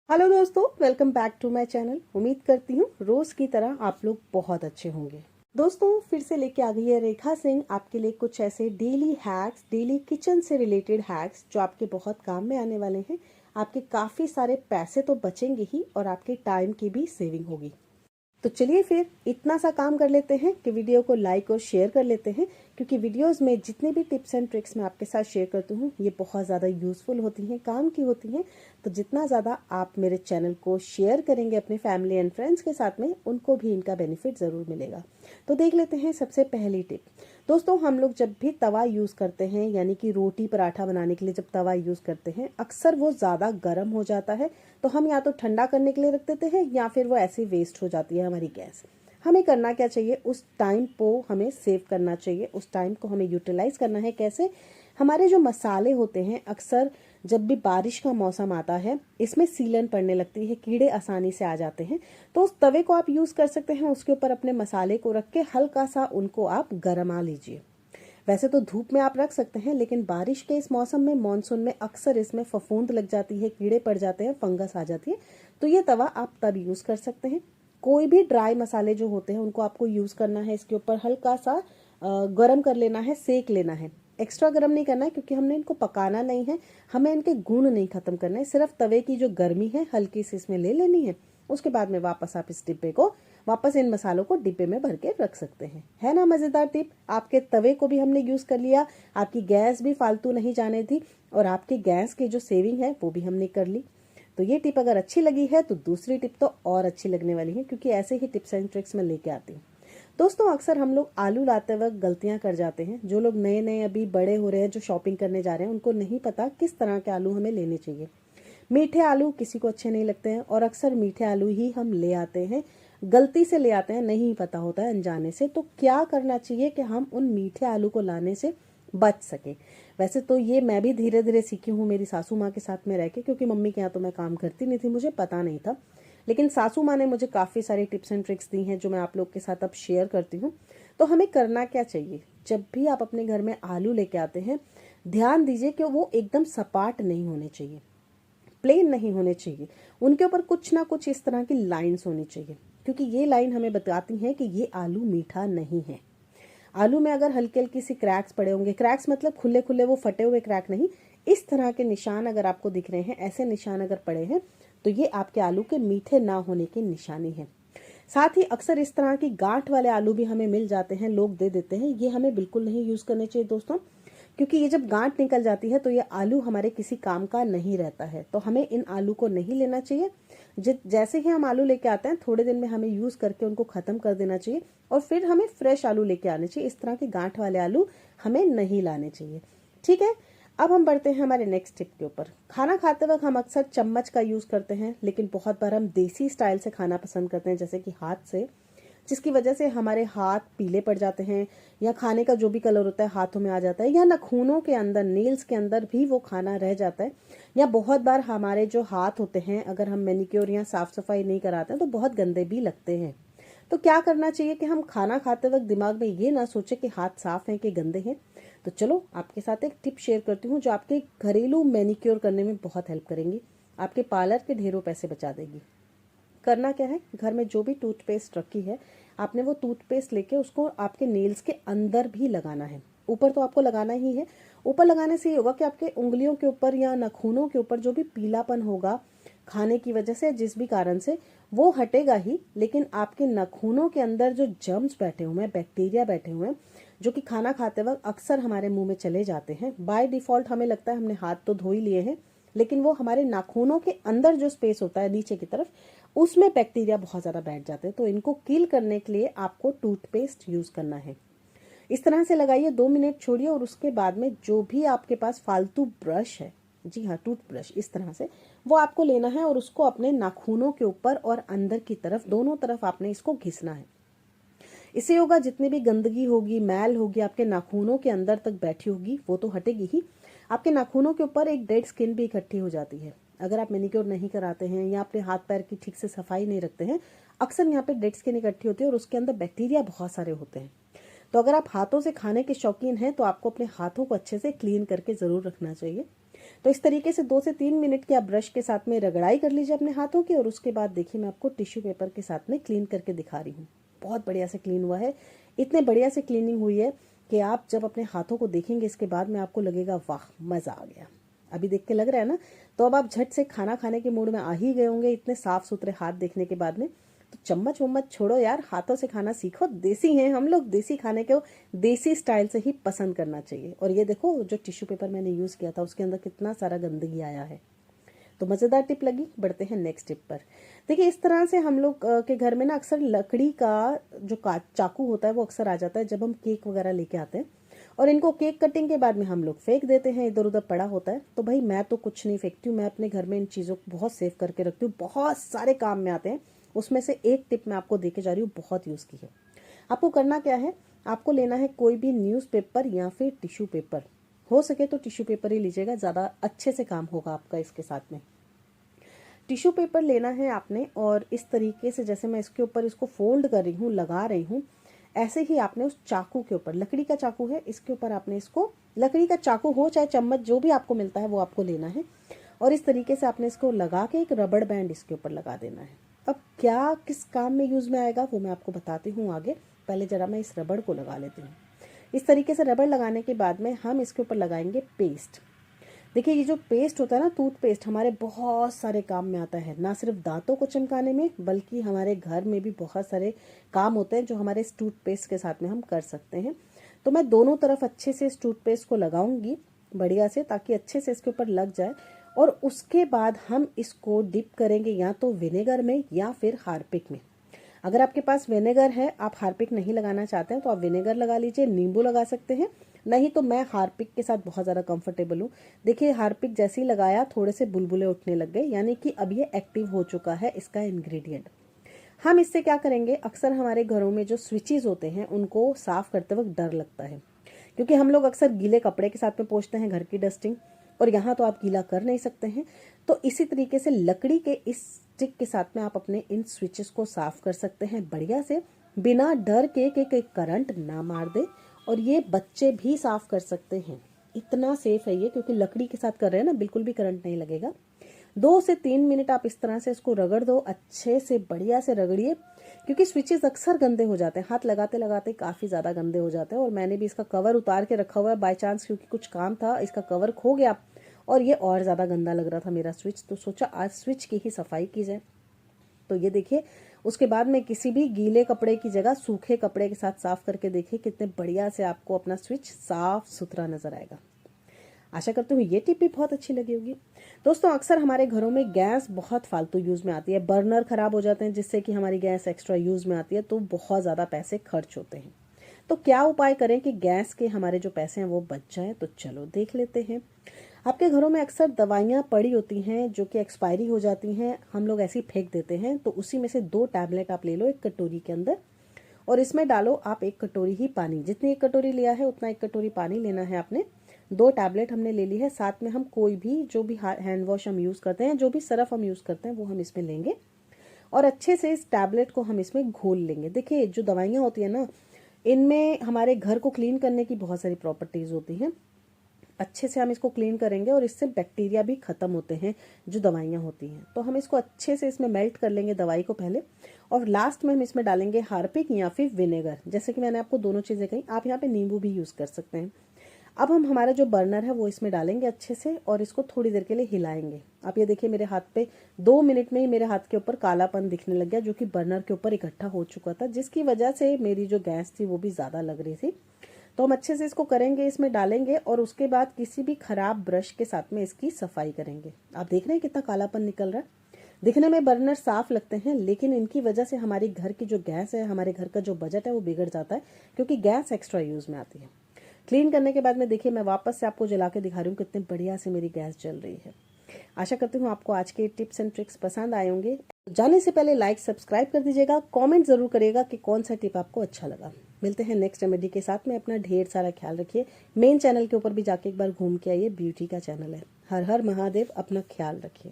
Hello दोस्तों, welcome back to my channel. उम्मीद करती हूँ रोज की तरह आप लोग बहुत अच्छे होंगे। दोस्तों, फिर से लेके आ गई है रेखा सिंह आपके लिए कुछ ऐसे डेली हैक्स, डेली किचन से रिलेटेड हैक्स जो आपके बहुत काम में आने वाले हैं। आपके काफ़ी सारे पैसे तो बचेंगे ही और आपके टाइम की भी सेविंग होगी। तो चलिए फिर इतना सा काम कर लेते हैं कि वीडियो को लाइक और शेयर कर लेते हैं, क्योंकि वीडियोस में जितने भी टिप्स एंड ट्रिक्स मैं आपके साथ शेयर करती हूँ ये बहुत ज़्यादा यूज़फुल होती हैं, काम की होती हैं। तो जितना ज़्यादा आप मेरे चैनल को शेयर करेंगे अपने फैमिली एंड फ्रेंड्स के साथ में, उनको भी इनका बेनिफिट ज़रूर मिलेगा। तो देख लेते हैं सबसे पहली टिप। दोस्तों, हम लोग जब भी तवा यूज़ करते हैं, यानी कि रोटी पराठा बनाने के लिए जब तवा यूज़ करते हैं, अक्सर वो ज़्यादा गर्म हो जाता है। तो हम या तो ठंडा करने के लिए रख देते हैं या फिर वो ऐसे वेस्ट हो जाती है हमारी गैस। हमें करना क्या चाहिए, उस टाइम को हमें सेव करना चाहिए, उस टाइम को हमें यूटिलाइज करना है। कैसे? हमारे जो मसाले होते हैं, अक्सर जब भी बारिश का मौसम आता है इसमें सीलन पड़ने लगती है, कीड़े आसानी से आ जाते हैं। तो उस तवे को आप यूज़ कर सकते हैं, उसके ऊपर अपने मसाले को रख के हल्का सा उनको आप गरमा लीजिए। वैसे तो धूप में आप रख सकते हैं, लेकिन बारिश के इस मौसम में, मानसून में, अक्सर इसमें फफूंद लग जाती है, कीड़े पड़ जाते हैं, फंगस आ जाती है। तो ये तवा आप तब यूज़ कर सकते हैं। कोई भी ड्राई मसाले जो होते हैं उनको आपको यूज़ करना है, इसके ऊपर हल्का सा गरम कर लेना है, सेक लेना है। एक्स्ट्रा गरम नहीं करना है, क्योंकि हमने इनको पकाना नहीं है, हमें इनके गुण नहीं खत्म करना है। सिर्फ तवे की जो गर्मी है हल्की सी इसमें ले लेनी है। उसके बाद में वापस आप इस डिब्बे को, वापस इन मसालों को डिब्बे में भर के रख सकते हैं। है ना मज़ेदार टिप? आपके तवे को भी हमने यूज़ कर लिया, आपकी गैस भी फालतू नहीं जाने थी, और आपकी गैस की जो सेविंग है वो भी हमने कर ली। तो ये टिप अगर अच्छी लगी है तो दूसरी टिप तो और अच्छी लगने वाली है, क्योंकि ऐसे ही टिप्स एंड ट्रिक्स मैं लेके आती हूँ। दोस्तों, अक्सर हम लोग आलू लाते वक्त गलतियां कर जाते हैं। जो लोग नए नए अभी बड़े हो रहे हैं, जो शॉपिंग करने जा रहे हैं, उनको नहीं पता किस तरह के आलू हमें लेने चाहिए। मीठे आलू किसी को अच्छे नहीं लगते हैं, और अक्सर मीठे आलू ही हम ले आते हैं, गलती से ले आते हैं, नहीं पता होता है, अनजाने से। तो क्या करना चाहिए कि हम उन मीठे आलू को लाने से बच सके। वैसे तो ये मैं भी धीरे धीरे सीखी हूँ मेरी सासू माँ के साथ में रह के, क्योंकि मम्मी के यहाँ तो मैं काम करती नहीं थी, मुझे पता नहीं था। लेकिन सासू माँ ने मुझे काफ़ी सारी टिप्स एंड ट्रिक्स दी हैं जो मैं आप लोग के साथ अब शेयर करती हूँ। तो हमें करना क्या चाहिए, जब भी आप अपने घर में आलू लेके आते हैं, ध्यान दीजिए कि वो एकदम सपाट नहीं होने चाहिए, प्लेन नहीं होने चाहिए। उनके ऊपर कुछ ना कुछ इस तरह की लाइंस होनी चाहिए, क्योंकि ये लाइन हमें बताती हैं कि ये आलू मीठा नहीं है। आलू में अगर हल्के हल्की सी क्रैक्स पड़े होंगे, क्रैक्स मतलब खुले खुले, वो फटे हुए क्रैक नहीं, इस तरह के निशान अगर आपको दिख रहे हैं, ऐसे निशान अगर पड़े हैं, तो ये आपके आलू के मीठे ना होने की निशानी है। साथ ही अक्सर इस तरह की गांठ वाले आलू भी हमें मिल जाते हैं, लोग दे देते हैं, ये हमें बिल्कुल नहीं यूज़ करने चाहिए दोस्तों। क्योंकि ये जब गांठ निकल जाती है तो ये आलू हमारे किसी काम का नहीं रहता है। तो हमें इन आलू को नहीं लेना चाहिए। जैसे ही हम आलू लेके आते हैं, थोड़े दिन में हमें यूज़ करके उनको ख़त्म कर देना चाहिए, और फिर हमें फ्रेश आलू लेके आने चाहिए। इस तरह के गांठ वाले आलू हमें नहीं लाने चाहिए। ठीक है, अब हम बढ़ते हैं हमारे नेक्स्ट टिप के ऊपर। खाना खाते वक्त हम अक्सर चम्मच का यूज़ करते हैं, लेकिन बहुत बार हम देसी स्टाइल से खाना पसंद करते हैं, जैसे कि हाथ से, जिसकी वजह से हमारे हाथ पीले पड़ जाते हैं, या खाने का जो भी कलर होता है हाथों में आ जाता है, या नाखूनों के अंदर, नेल्स के अंदर भी वो खाना रह जाता है। या बहुत बार हमारे जो हाथ होते हैं, अगर हम मैनिक्योर या साफ सफाई नहीं कराते हैं तो बहुत गंदे भी लगते हैं। तो क्या करना चाहिए कि हम खाना खाते वक्त दिमाग में ये ना सोचे कि हाथ साफ हैं कि गंदे हैं। तो चलो आपके साथ एक टिप शेयर करती हूँ जो आपके घरेलू मैनिक्योर करने में बहुत हेल्प करेंगी, आपके पार्लर के ढेरों पैसे बचा देगी। करना क्या है, घर में जो भी टूथपेस्ट रखी है, आपने वो टूथपेस्ट लेके उसको आपके नेल्स के अंदर भी लगाना है। ऊपर तो आपको लगाना ही है। ऊपर लगाने से ये होगा कि आपके उंगलियों के ऊपर या नाखूनों के ऊपर जो भी पीलापन होगा खाने की वजह से, जिस भी कारण से, वो हटेगा ही। लेकिन आपके नाखूनों के अंदर जो जर्म्स बैठे हुए हैं, बैक्टीरिया बैठे हुए हैं, जो कि खाना खाते वक्त अक्सर हमारे मुंह में चले जाते हैं, बाय डिफॉल्ट हमें लगता है हमने हाथ तो धो ही लिए हैं, लेकिन वो हमारे नाखूनों के अंदर जो स्पेस होता है नीचे की तरफ, उसमें बैक्टीरिया बहुत ज़्यादा बैठ जाते हैं। तो इनको किल करने के लिए आपको टूथपेस्ट यूज़ करना है। इस तरह से लगाइए, 2 मिनट छोड़िए, और उसके बाद में जो भी आपके पास फालतू ब्रश है, जी हाँ टूथब्रश, इस तरह से वो आपको लेना है, और उसको अपने नाखूनों के ऊपर और अंदर की तरफ, दोनों तरफ आपने इसको घिसना है। इससे होगा जितनी भी गंदगी होगी, मैल होगी, आपके नाखूनों के अंदर तक बैठी होगी, वो तो हटेगी ही। आपके नाखूनों के ऊपर एक डेड स्किन भी इकट्ठी हो जाती है। अगर आप मैनिक्योर नहीं कराते हैं या अपने हाथ पैर की ठीक से सफाई नहीं रखते हैं, अक्सर यहाँ पे डेड स्किन इकट्ठी होती है, और उसके अंदर बैक्टीरिया बहुत सारे होते हैं। तो अगर आप हाथों से खाने के शौकीन हैं तो आपको अपने हाथों को अच्छे से क्लीन करके ज़रूर रखना चाहिए। तो इस तरीके से 2 से 3 मिनट की आप ब्रश के साथ में रगड़ाई कर लीजिए अपने हाथों की, और उसके बाद देखिए मैं आपको टिश्यू पेपर के साथ में क्लीन करके दिखा रही हूँ। बहुत बढ़िया से क्लीन हुआ है, इतने बढ़िया से क्लीनिंग हुई है कि आप जब अपने हाथों को देखेंगे इसके बाद में आपको लगेगा वाह मज़ा आ गया। अभी देख के लग रहा है ना, तो अब आप झट से खाना खाने के मूड में आ ही गए होंगे इतने साफ सुथरे हाथ देखने के बाद में। तो चम्मच वम्मच छोड़ो यार, हाथों से खाना सीखो, देसी हैं हम लोग, देसी खाने को देसी स्टाइल से ही पसंद करना चाहिए। और ये देखो जो टिश्यू पेपर मैंने यूज़ किया था उसके अंदर कितना सारा गंदगी आया है। तो मज़ेदार टिप लगी, बढ़ते हैं नेक्स्ट टिप पर। देखिए इस तरह से हम लोग के घर में ना अक्सर लकड़ी का जो चाकू होता है वो अक्सर आ जाता है जब हम केक वगैरह लेके आते हैं, और इनको केक कटिंग के बाद में हम लोग फेंक देते हैं, इधर उधर पड़ा होता है। तो भाई मैं तो कुछ नहीं फेंकती हूँ, मैं अपने घर में इन चीज़ों को बहुत सेव करके रखती हूँ, बहुत सारे काम में आते हैं। उसमें से एक टिप मैं आपको देके जा रही हूँ, बहुत यूज़ की है। आपको करना क्या है, आपको लेना है कोई भी न्यूज़पेपर या फिर टिश्यू पेपर, हो सके तो टिश्यू पेपर ही लीजिएगा, ज़्यादा अच्छे से काम होगा आपका इसके साथ में। टिश्यू पेपर लेना है आपने, और इस तरीके से जैसे मैं इसके ऊपर इसको फोल्ड कर रही हूँ, लगा रही हूँ, ऐसे ही आपने उस चाकू के ऊपर, लकड़ी का चाकू है इसके ऊपर आपने इसको, लकड़ी का चाकू हो चाहे चम्मच जो भी आपको मिलता है वो आपको लेना है, और इस तरीके से आपने इसको लगा के एक रबड़ बैंड इसके ऊपर लगा देना है। अब क्या किस काम में यूज़ में आएगा वो मैं आपको बताती हूँ आगे, पहले ज़रा मैं इस रबड़ को लगा लेती हूँ। इस तरीके से रबड़ लगाने के बाद में हम इसके ऊपर लगाएंगे पेस्ट। देखिए ये जो पेस्ट होता है ना, टूथपेस्ट, हमारे बहुत सारे काम में आता है, ना सिर्फ दांतों को चमकाने में बल्कि हमारे घर में भी बहुत सारे काम होते हैं जो हमारे इस टूथपेस्ट के साथ में हम कर सकते हैं। तो मैं दोनों तरफ अच्छे से इस टूथपेस्ट को लगाऊंगी बढ़िया से, ताकि अच्छे से इसके ऊपर लग जाए, और उसके बाद हम इसको डिप करेंगे या तो विनेगर में या फिर हार्पिक में। अगर आपके पास विनेगर है, आप हार्पिक नहीं लगाना चाहते हैं तो आप विनेगर लगा लीजिए, नींबू लगा सकते हैं, नहीं तो मैं हार्पिक के साथ बहुत ज़्यादा कंफर्टेबल हूँ। देखिए हार्पिक जैसे ही लगाया थोड़े से बुलबुले उठने लग गए, यानी कि अब ये एक्टिव हो चुका है इसका इंग्रेडिएंट। हम इससे क्या करेंगे, अक्सर हमारे घरों में जो स्विचेस होते हैं उनको साफ करते वक्त डर लगता है, क्योंकि हम लोग अक्सर गीले कपड़े के साथ में पोंछते हैं घर की डस्टिंग, और यहाँ तो आप गीला कर नहीं सकते हैं। तो इसी तरीके से लकड़ी के इस स्टिक के साथ में आप अपने इन स्विचेस को साफ कर सकते हैं बढ़िया से, बिना डर के कि करंट ना मार दे। और ये बच्चे भी साफ कर सकते हैं, इतना सेफ है ये, क्योंकि लकड़ी के साथ कर रहे हैं ना, बिल्कुल भी करंट नहीं लगेगा। 2 से 3 मिनट आप इस तरह से इसको रगड़ दो, अच्छे से बढ़िया से रगड़िए, क्योंकि स्विचेस अक्सर गंदे हो जाते हैं, हाथ लगाते लगाते काफ़ी ज़्यादा गंदे हो जाते हैं। और मैंने भी इसका कवर उतार के रखा हुआ है बाय चांस, क्योंकि कुछ काम था, इसका कवर खो गया और ये और ज़्यादा गंदा लग रहा था मेरा स्विच, तो सोचा आज स्विच की ही सफाई की जाए। तो ये देखिए, उसके बाद में किसी भी गीले कपड़े की जगह सूखे कपड़े के साथ साफ करके देखिए कितने बढ़िया से आपको अपना स्विच साफ सुथरा नजर आएगा। आशा करती हूँ ये टिप भी बहुत अच्छी लगी होगी। दोस्तों अक्सर हमारे घरों में गैस बहुत फालतू यूज़ में आती है, बर्नर ख़राब हो जाते हैं जिससे कि हमारी गैस एक्स्ट्रा यूज़ में आती है, तो बहुत ज़्यादा पैसे खर्च होते हैं। तो क्या उपाय करें कि गैस के हमारे जो पैसे हैं वो बच जाएं, तो चलो देख लेते हैं। आपके घरों में अक्सर दवाइयाँ पड़ी होती हैं जो कि एक्सपायरी हो जाती हैं, हम लोग ऐसे ही फेंक देते हैं, तो उसी में से 2 टैबलेट आप ले लो एक कटोरी के अंदर, और इसमें डालो आप 1 कटोरी ही पानी, जितनी 1 कटोरी लिया है उतना 1 कटोरी पानी लेना है आपने। 2 टैबलेट हमने ले ली है, साथ में हम कोई भी जो भी हैंड वॉश हम यूज़ करते हैं, जो भी सरफ हम यूज़ करते हैं वो हम इसमें लेंगे, और अच्छे से इस टैबलेट को हम इसमें घोल लेंगे। देखिए जो दवाइयाँ होती हैं ना, इनमें हमारे घर को क्लीन करने की बहुत सारी प्रॉपर्टीज़ होती हैं, अच्छे से हम इसको क्लीन करेंगे और इससे बैक्टीरिया भी ख़त्म होते हैं जो दवाइयाँ होती हैं। तो हम इसको अच्छे से इसमें मेल्ट कर लेंगे दवाई को पहले, और लास्ट में हम इसमें डालेंगे हार्पिक या फिर विनेगर, जैसे कि मैंने आपको दोनों चीज़ें कही, आप यहाँ पे नींबू भी यूज़ कर सकते हैं। अब हम हमारा जो बर्नर है वो इसमें डालेंगे अच्छे से, और इसको थोड़ी देर के लिए हिलाएंगे। आप ये देखिए मेरे हाथ पे 2 मिनट में ही मेरे हाथ के ऊपर कालापन दिखने लग गया, जो कि बर्नर के ऊपर इकट्ठा हो चुका था, जिसकी वजह से मेरी जो गैस थी वो भी ज़्यादा लग रही थी। तो हम अच्छे से इसको करेंगे, इसमें डालेंगे, और उसके बाद किसी भी खराब ब्रश के साथ में इसकी सफाई करेंगे। आप देख रहे हैं कितना कालापन निकल रहा है। दिखने में बर्नर साफ लगते हैं, लेकिन इनकी वजह से हमारी घर की जो गैस है, हमारे घर का जो बजट है वो बिगड़ जाता है, क्योंकि गैस एक्स्ट्रा यूज़ में आती है। क्लीन करने के बाद में देखिए मैं वापस से आपको जला के दिखा रही हूँ कितने बढ़िया से मेरी गैस जल रही है। आशा करती हूँ आपको आज के टिप्स एंड ट्रिक्स पसंद आए होंगे। जाने से पहले लाइक सब्सक्राइब कर दीजिएगा, कमेंट जरूर करिएगा कि कौन सा टिप आपको अच्छा लगा। मिलते हैं नेक्स्ट रेमेडी के साथ में, अपना ढेर सारा ख्याल रखिए। मेन चैनल के ऊपर भी जाके एक बार घूम के आइए, ब्यूटी का चैनल है। हर हर महादेव, अपना ख्याल रखिए।